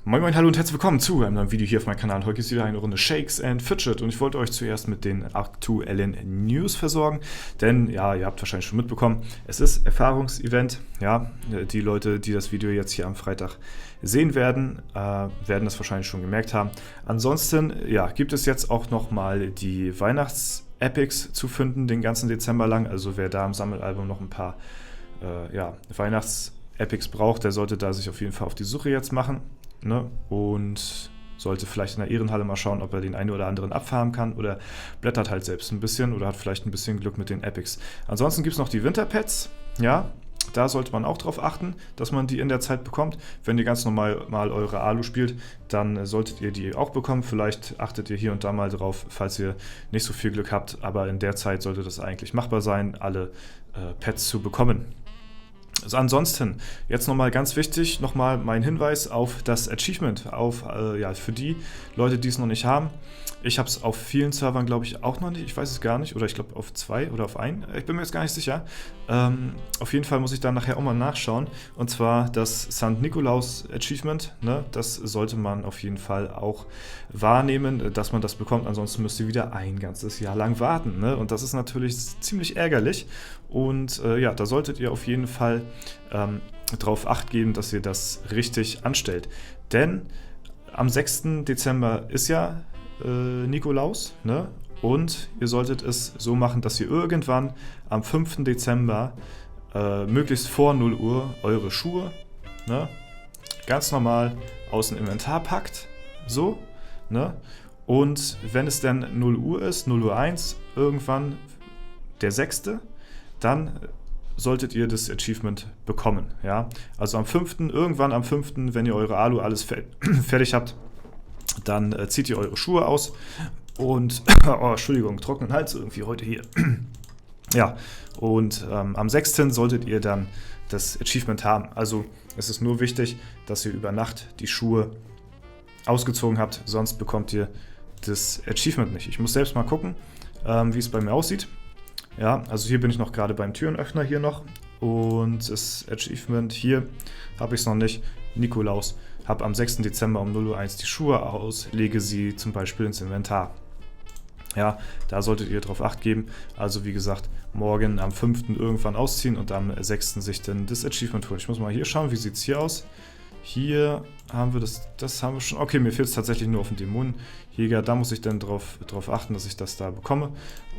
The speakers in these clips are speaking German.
Moin Moin, hallo und herzlich willkommen zu einem neuen Video hier auf meinem Kanal. Heute ist wieder eine Runde Shakes and Fidget und ich wollte euch zuerst mit den aktuellen News versorgen, denn ja, ihr habt wahrscheinlich schon mitbekommen, es ist Erfahrungsevent. Ja, die Leute, die das Video jetzt hier am Freitag sehen werden, werden das wahrscheinlich schon gemerkt haben. Ansonsten, ja, gibt es jetzt auch nochmal die Weihnachts-Epics zu finden, den ganzen Dezember lang. Also wer da im Sammelalbum noch ein paar Weihnachts-Epics braucht, der sollte da sich auf jeden Fall auf die Suche jetzt machen. Ne? Und sollte vielleicht in der Ehrenhalle mal schauen, ob er den einen oder anderen abfarmen kann oder blättert halt selbst ein bisschen oder hat vielleicht ein bisschen Glück mit den Epics. Ansonsten gibt es noch die Winterpets, ja, da sollte man auch drauf achten, dass man die in der Zeit bekommt. Wenn ihr ganz normal mal eure Alu spielt, dann solltet ihr die auch bekommen. Vielleicht achtet ihr hier und da mal drauf, falls ihr nicht so viel Glück habt, aber in der Zeit sollte das eigentlich machbar sein, alle Pets zu bekommen. Also ansonsten, jetzt nochmal ganz wichtig, nochmal mein Hinweis auf das Achievement, für die Leute, die es noch nicht haben. Ich habe es auf vielen Servern, glaube ich, auch noch nicht, ich weiß es gar nicht, oder ich glaube auf 2 oder auf 1, ich bin mir jetzt gar nicht sicher. Auf jeden Fall muss ich dann nachher auch mal nachschauen, und zwar das St. Nikolaus Achievement, ne? Das sollte man auf jeden Fall auch wahrnehmen, dass man das bekommt, ansonsten müsst ihr wieder ein ganzes Jahr lang warten, ne? Und das ist natürlich ziemlich ärgerlich und ja, da solltet ihr auf jeden Fall darauf Acht geben, dass ihr das richtig anstellt. Denn am 6. Dezember ist ja Nikolaus, ne? Und ihr solltet es so machen, dass ihr irgendwann am 5. Dezember möglichst vor 0 Uhr eure Schuhe, ne, ganz normal aus dem Inventar packt, so, ne? Und wenn es dann 0 Uhr ist, 0 Uhr 1, irgendwann der 6., dann solltet ihr das Achievement bekommen, ja. Also am 5., irgendwann am 5., wenn ihr eure Alu alles fertig habt, dann zieht ihr eure Schuhe aus und, oh, Entschuldigung, trockenen Hals irgendwie heute hier. Ja, und am 6. solltet ihr dann das Achievement haben. Also es ist nur wichtig, dass ihr über Nacht die Schuhe ausgezogen habt, sonst bekommt ihr das Achievement nicht. Ich muss selbst mal gucken, wie es bei mir aussieht. Ja, also hier bin ich noch gerade beim Türenöffner hier noch und das Achievement hier habe ich es noch nicht. Nikolaus, habe am 6. Dezember um 0 Uhr 1 die Schuhe aus, lege sie zum Beispiel ins Inventar. Ja, da solltet ihr drauf Acht geben. Also wie gesagt, morgen am 5. irgendwann ausziehen und am 6. sich dann das Achievement holen. Ich muss mal hier schauen, wie sieht es hier aus. Hier haben wir das haben wir schon. Okay, mir fehlt es tatsächlich nur auf den Dämonenjäger. Da muss ich dann drauf achten, dass ich das da bekomme.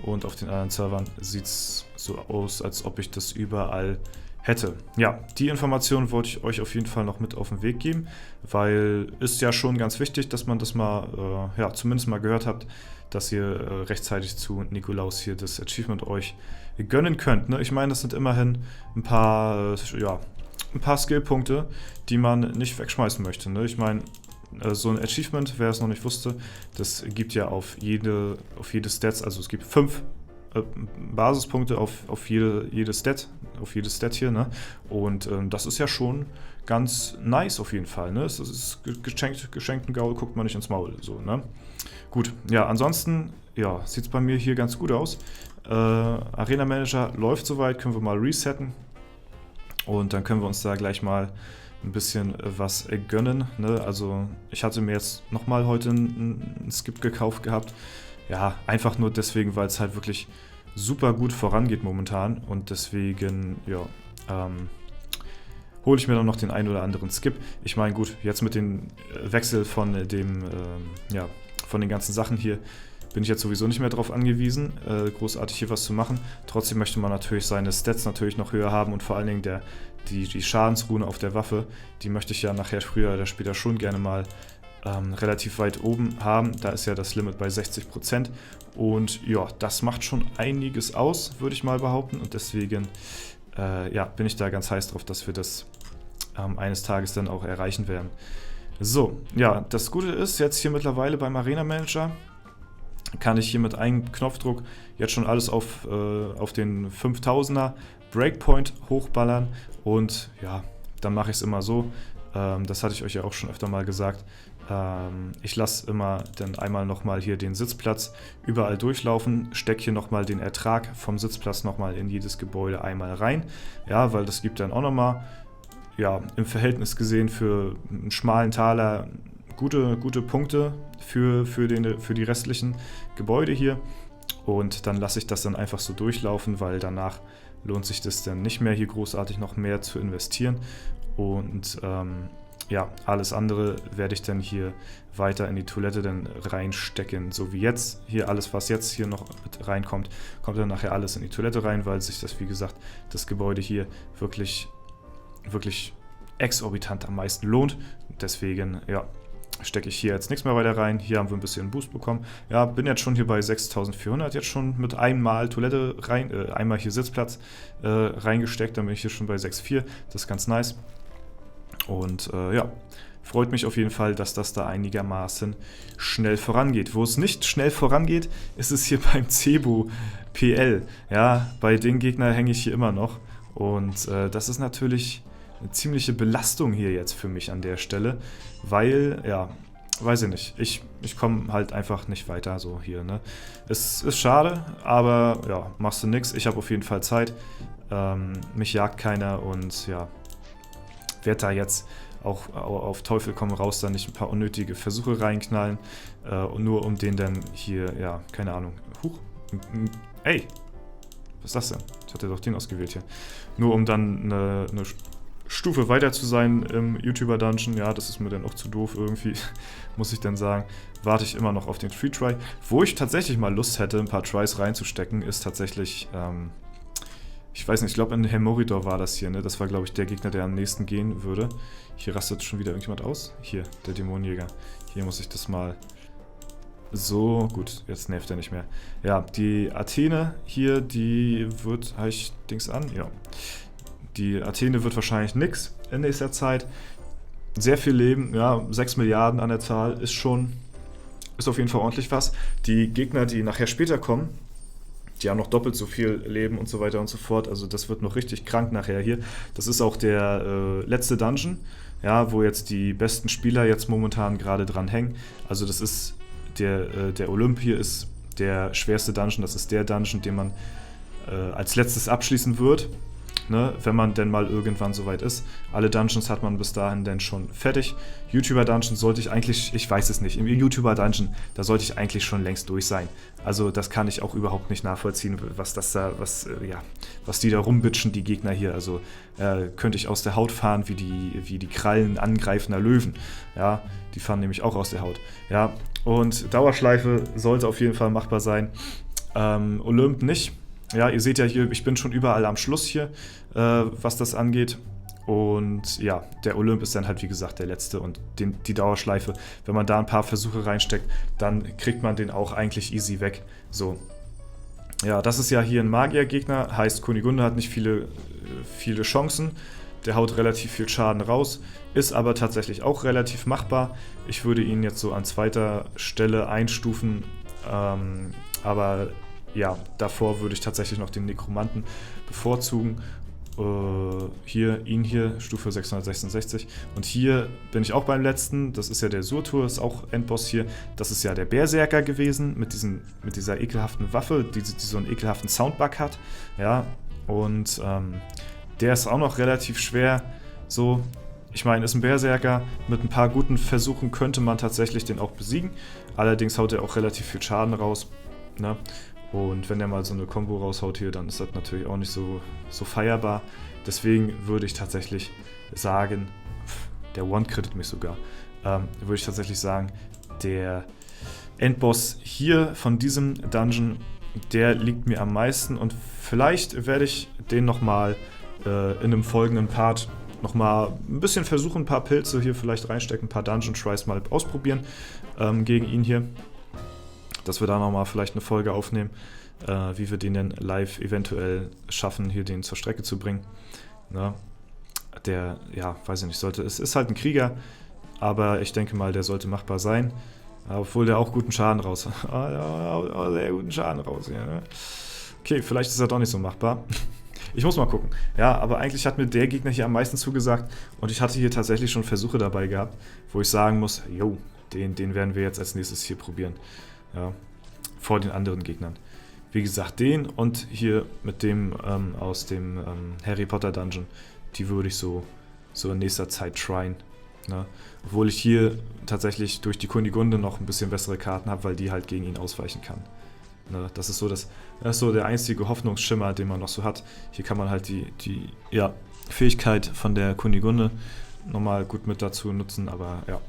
Und auf den anderen Servern sieht es so aus, als ob ich das überall hätte. Ja, die Information wollte ich euch auf jeden Fall noch mit auf den Weg geben, weil ist ja schon ganz wichtig, dass man das mal, zumindest mal gehört habt, dass ihr rechtzeitig zu Nikolaus hier das Achievement euch gönnen könnt. Ne? Ich meine, das sind immerhin ein paar Skillpunkte, die man nicht wegschmeißen möchte. Ne? Ich meine, so ein Achievement, wer es noch nicht wusste, das gibt ja auf jede Stats, also es gibt 5 Basispunkte auf jedes Stat hier, ne? Und das ist ja schon ganz nice auf jeden Fall, ne? Es ist geschenkten Gaul, guckt man nicht ins Maul, so, ne? Gut, ja, ansonsten, ja, sieht es bei mir hier ganz gut aus. Arena Manager läuft soweit, können wir mal resetten und dann können wir uns da gleich mal ein bisschen was gönnen, ne? Also ich hatte mir jetzt nochmal heute einen Skip gekauft gehabt. Ja, einfach nur deswegen, weil es halt wirklich super gut vorangeht momentan und deswegen, ja, hole ich mir dann noch den einen oder anderen Skip. Ich meine, gut, jetzt mit dem Wechsel von von den ganzen Sachen hier bin ich jetzt sowieso nicht mehr darauf angewiesen, großartig hier was zu machen. Trotzdem möchte man natürlich seine Stats natürlich noch höher haben und vor allen Dingen die Schadensrune auf der Waffe, die möchte ich ja nachher früher oder später schon gerne mal relativ weit oben haben. Da ist ja das Limit bei 60% und ja, das macht schon einiges aus, würde ich mal behaupten, und deswegen bin ich da ganz heiß drauf, dass wir das eines Tages dann auch erreichen werden. So, ja, das Gute ist, jetzt hier mittlerweile beim Arena Manager kann ich hier mit einem Knopfdruck jetzt schon alles auf den 5000er Breakpoint hochballern und ja, dann mache ich es immer so. Das hatte ich euch ja auch schon öfter mal gesagt. Ich lasse immer dann einmal nochmal hier den Sitzplatz überall durchlaufen, stecke hier nochmal den Ertrag vom Sitzplatz nochmal in jedes Gebäude einmal rein. Ja, weil das gibt dann auch nochmal ja, im Verhältnis gesehen für einen schmalen Taler gute Punkte für die restlichen Gebäude hier. Und dann lasse ich das dann einfach so durchlaufen, weil danach lohnt sich das dann nicht mehr, hier großartig noch mehr zu investieren. Und ja, alles andere werde ich dann hier weiter in die Toilette dann reinstecken, so wie jetzt. Hier alles, was jetzt hier noch mit reinkommt, kommt dann nachher alles in die Toilette rein, weil sich das, wie gesagt, das Gebäude hier wirklich exorbitant am meisten lohnt. Deswegen, ja, stecke ich hier jetzt nichts mehr weiter rein. Hier haben wir ein bisschen Boost bekommen. Ja, bin jetzt schon hier bei 6.400, jetzt schon mit einmal Toilette rein, einmal hier Sitzplatz reingesteckt, dann bin ich hier schon bei 6.4. Das ist ganz nice. Und ja, freut mich auf jeden Fall, dass das da einigermaßen schnell vorangeht. Wo es nicht schnell vorangeht, ist es hier beim Cebu PL. Ja, bei den Gegnern hänge ich hier immer noch. Und das ist natürlich eine ziemliche Belastung hier jetzt für mich an der Stelle, weil, ja, weiß ich nicht, ich komme halt einfach nicht weiter so hier, ne. Es ist schade, aber ja, machst du nix. Ich habe auf jeden Fall Zeit. Mich jagt keiner und ja, werde da jetzt auch auf Teufel komm raus da nicht ein paar unnötige Versuche reinknallen, nur um den dann hier, ja, keine Ahnung, ey, was ist das denn? Ich hatte doch den ausgewählt hier. Nur um dann eine Stufe weiter zu sein im YouTuber-Dungeon, ja, das ist mir dann auch zu doof irgendwie, muss ich dann sagen, warte ich immer noch auf den Free-Try. Wo ich tatsächlich mal Lust hätte, ein paar Tries reinzustecken, ist tatsächlich, ich weiß nicht, ich glaube in Hemoridor war das hier, ne? Das war, glaube ich, der Gegner, der am nächsten gehen würde. Hier rastet schon wieder irgendjemand aus. Hier, der Dämonenjäger. Hier muss ich das mal... So, gut, jetzt nervt er nicht mehr. Ja, die Athene hier, die wird... Habe ich Dings an? Ja. Die Athene wird wahrscheinlich nix in nächster Zeit. Sehr viel Leben, ja, 6 Milliarden an der Zahl ist auf jeden Fall ordentlich was. Die Gegner, die nachher später kommen, die haben noch doppelt so viel Leben und so weiter und so fort. Also das wird noch richtig krank nachher hier. Das ist auch der letzte Dungeon, ja, wo jetzt die besten Spieler jetzt momentan gerade dran hängen. Also das ist der Olymp hier ist der schwerste Dungeon. Das ist der Dungeon, den man als letztes abschließen wird. Ne, wenn man denn mal irgendwann soweit ist. Alle Dungeons hat man bis dahin denn schon fertig. YouTuber-Dungeon sollte ich eigentlich, ich weiß es nicht, im YouTuber-Dungeon, da sollte ich eigentlich schon längst durch sein. Also das kann ich auch überhaupt nicht nachvollziehen, was die da rumbitschen, die Gegner hier. Also könnte ich aus der Haut fahren, wie die Krallen angreifender Löwen. Ja, die fahren nämlich auch aus der Haut. Ja, und Dauerschleife sollte auf jeden Fall machbar sein. Olymp nicht. Ja, ihr seht ja hier, ich bin schon überall am Schluss hier, was das angeht. Und ja, der Olymp ist dann halt wie gesagt der letzte und die Dauerschleife, wenn man da ein paar Versuche reinsteckt, dann kriegt man den auch eigentlich easy weg. So. Ja, das ist ja hier ein Magiergegner, heißt Kunigunde hat nicht viele Chancen. Der haut relativ viel Schaden raus, ist aber tatsächlich auch relativ machbar. Ich würde ihn jetzt so an zweiter Stelle einstufen, aber ja, davor würde ich tatsächlich noch den Nekromanten bevorzugen. Ihn hier, Stufe 666. Und hier bin ich auch beim letzten. Das ist ja der Surtur, ist auch Endboss hier. Das ist ja der Berserker gewesen mit dieser ekelhaften Waffe, die so einen ekelhaften Soundbug hat. Ja, und der ist auch noch relativ schwer. So, ich meine, ist ein Berserker. Mit ein paar guten Versuchen könnte man tatsächlich den auch besiegen. Allerdings haut er auch relativ viel Schaden raus. Ne? Und wenn er mal so eine Combo raushaut hier, dann ist das natürlich auch nicht so feierbar. Deswegen würde ich tatsächlich sagen, der One-Crittet mich sogar, würde ich tatsächlich sagen, der Endboss hier von diesem Dungeon, der liegt mir am meisten. Und vielleicht werde ich den nochmal in einem folgenden Part nochmal ein bisschen versuchen, ein paar Pilze hier vielleicht reinstecken, ein paar Dungeon-Tries mal ausprobieren gegen ihn hier. Dass wir da nochmal vielleicht eine Folge aufnehmen, wie wir den denn live eventuell schaffen, hier den zur Strecke zu bringen. Na, der, ja, weiß ich nicht, es ist halt ein Krieger, aber ich denke mal, der sollte machbar sein. Obwohl der auch guten Schaden raus hat. Sehr guten Schaden raus, ja, ne? Okay, vielleicht ist er doch nicht so machbar. Ich muss mal gucken. Ja, aber eigentlich hat mir der Gegner hier am meisten zugesagt und ich hatte hier tatsächlich schon Versuche dabei gehabt, wo ich sagen muss, jo, den werden wir jetzt als nächstes hier probieren. Ja, vor den anderen Gegnern. Wie gesagt, den und hier mit dem aus dem Harry Potter Dungeon, die würde ich so so in nächster Zeit tryen. Ne? Obwohl ich hier tatsächlich durch die Kunigunde noch ein bisschen bessere Karten habe, weil die halt gegen ihn ausweichen kann. Ne? Das ist so der einzige Hoffnungsschimmer, den man noch so hat. Hier kann man halt die Fähigkeit von der Kunigunde nochmal gut mit dazu nutzen, aber ja.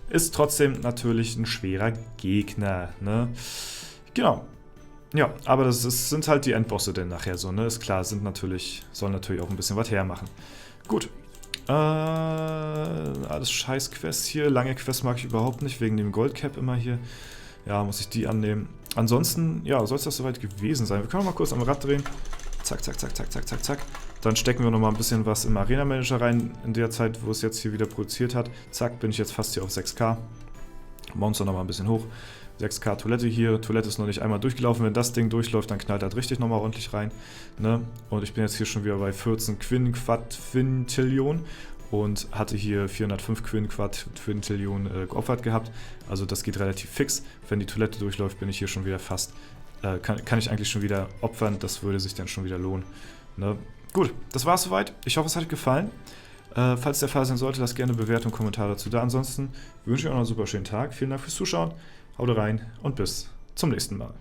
Ist trotzdem natürlich ein schwerer Gegner, ne? Genau. Ja, aber sind halt die Endbosse denn nachher so, ne? Ist klar, sollen natürlich auch ein bisschen was hermachen. Gut. Alles scheiß Quests hier. Lange Quests mag ich überhaupt nicht, wegen dem Goldcap immer hier. Ja, muss ich die annehmen. Ansonsten, ja, soll es das soweit gewesen sein. Wir können mal kurz am Rad drehen. Zack, zack, zack, zack, zack, zack, zack. Dann stecken wir nochmal ein bisschen was im Arena Manager rein, in der Zeit, wo es jetzt hier wieder produziert hat. Zack, bin ich jetzt fast hier auf 6K. Monster nochmal ein bisschen hoch. 6K Toilette hier. Toilette ist noch nicht einmal durchgelaufen. Wenn das Ding durchläuft, dann knallt das richtig nochmal ordentlich rein. Ne? Und ich bin jetzt hier schon wieder bei 14 Quintillion und hatte hier 405 Quintillion geopfert gehabt. Also das geht relativ fix. Wenn die Toilette durchläuft, bin ich hier schon wieder fast. Kann ich eigentlich schon wieder opfern. Das würde sich dann schon wieder lohnen. Ne? Gut, das war's soweit. Ich hoffe, es hat euch gefallen. Falls der Fall sein sollte, lasst gerne eine Bewertung und Kommentar dazu da. Ansonsten wünsche ich euch noch einen super schönen Tag. Vielen Dank fürs Zuschauen. Haut rein und bis zum nächsten Mal.